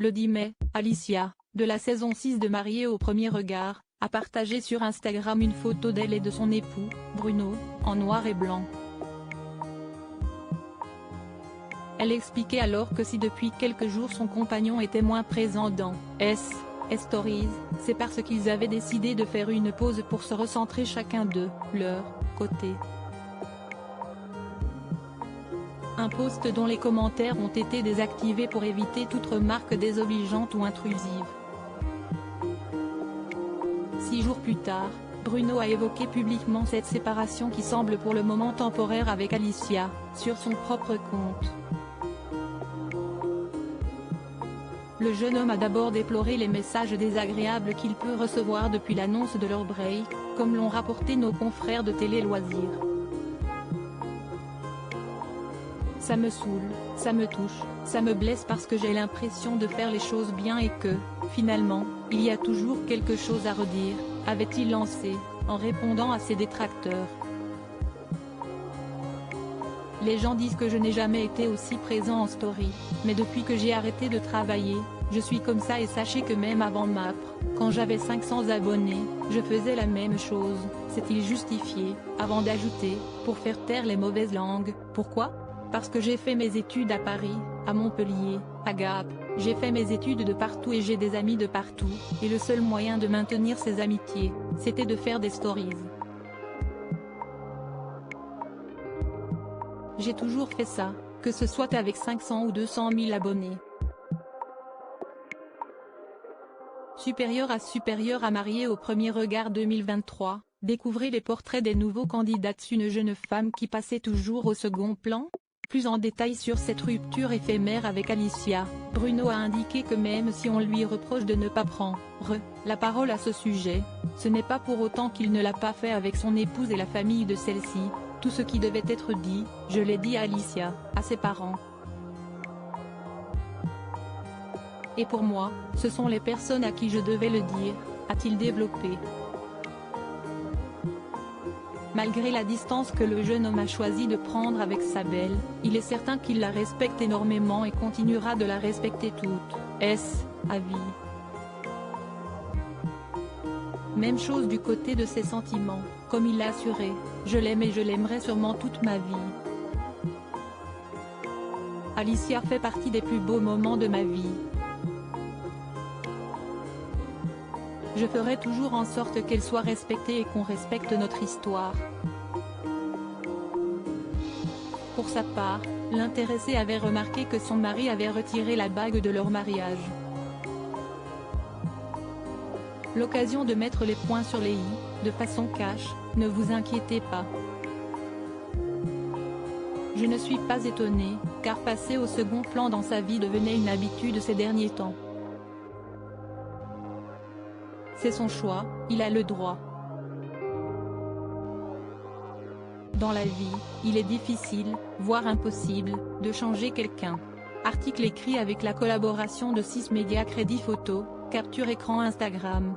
Le 10 mai, Alicia, de la saison 6 de Mariée au premier regard, a partagé sur Instagram une photo d'elle et de son époux, Bruno, en noir et blanc. Elle expliquait alors que si depuis quelques jours son compagnon était moins présent dans S Stories, c'est parce qu'ils avaient décidé de faire une pause pour se recentrer chacun de leur côté. Un post dont les commentaires ont été désactivés pour éviter toute remarque désobligeante ou intrusive. 6 jours plus tard, Bruno a évoqué publiquement cette séparation qui semble pour le moment temporaire avec Alicia, sur son propre compte. Le jeune homme a d'abord déploré les messages désagréables qu'il peut recevoir depuis l'annonce de leur break, comme l'ont rapporté nos confrères de Télé Loisirs. Ça me saoule, ça me touche, ça me blesse parce que j'ai l'impression de faire les choses bien et que, finalement, il y a toujours quelque chose à redire, avait-il lancé, en répondant à ses détracteurs. Les gens disent que je n'ai jamais été aussi présent en story, mais depuis que j'ai arrêté de travailler, je suis comme ça et sachez que même avant MAPR, quand j'avais 500 abonnés, je faisais la même chose, s'est-il justifié, avant d'ajouter, pour faire taire les mauvaises langues. Pourquoi ? Parce que j'ai fait mes études à Paris, à Montpellier, à Gap, j'ai fait mes études de partout et j'ai des amis de partout, et le seul moyen de maintenir ces amitiés, c'était de faire des stories. J'ai toujours fait ça, que ce soit avec 500 ou 200 000 abonnés. Supérieur à Mariée au premier regard 2023, découvrez les portraits des nouveaux candidats. Une jeune femme qui passait toujours au second plan. Plus en détail sur cette rupture éphémère avec Alicia, Bruno a indiqué que même si on lui reproche de ne pas prendre la parole à ce sujet, ce n'est pas pour autant qu'il ne l'a pas fait avec son épouse et la famille de celle-ci. Tout ce qui devait être dit, je l'ai dit à Alicia, à ses parents. Et pour moi, ce sont les personnes à qui je devais le dire, a-t-il développé. Malgré la distance que le jeune homme a choisi de prendre avec sa belle, il est certain qu'il la respecte énormément et continuera de la respecter toute à vie. Même chose du côté de ses sentiments, comme il l'a assuré, je l'aime et je l'aimerai sûrement toute ma vie. Alicia fait partie des plus beaux moments de ma vie. Je ferai toujours en sorte qu'elle soit respectée et qu'on respecte notre histoire. Pour sa part, l'intéressé avait remarqué que son mari avait retiré la bague de leur mariage. L'occasion de mettre les points sur les i, de façon cash, ne vous inquiétez pas. Je ne suis pas étonnée, car passer au second plan dans sa vie devenait une habitude ces derniers temps. C'est son choix, il a le droit. Dans la vie, il est difficile, voire impossible, de changer quelqu'un. Article écrit avec la collaboration de 6 médias. Crédit photo, capture écran Instagram.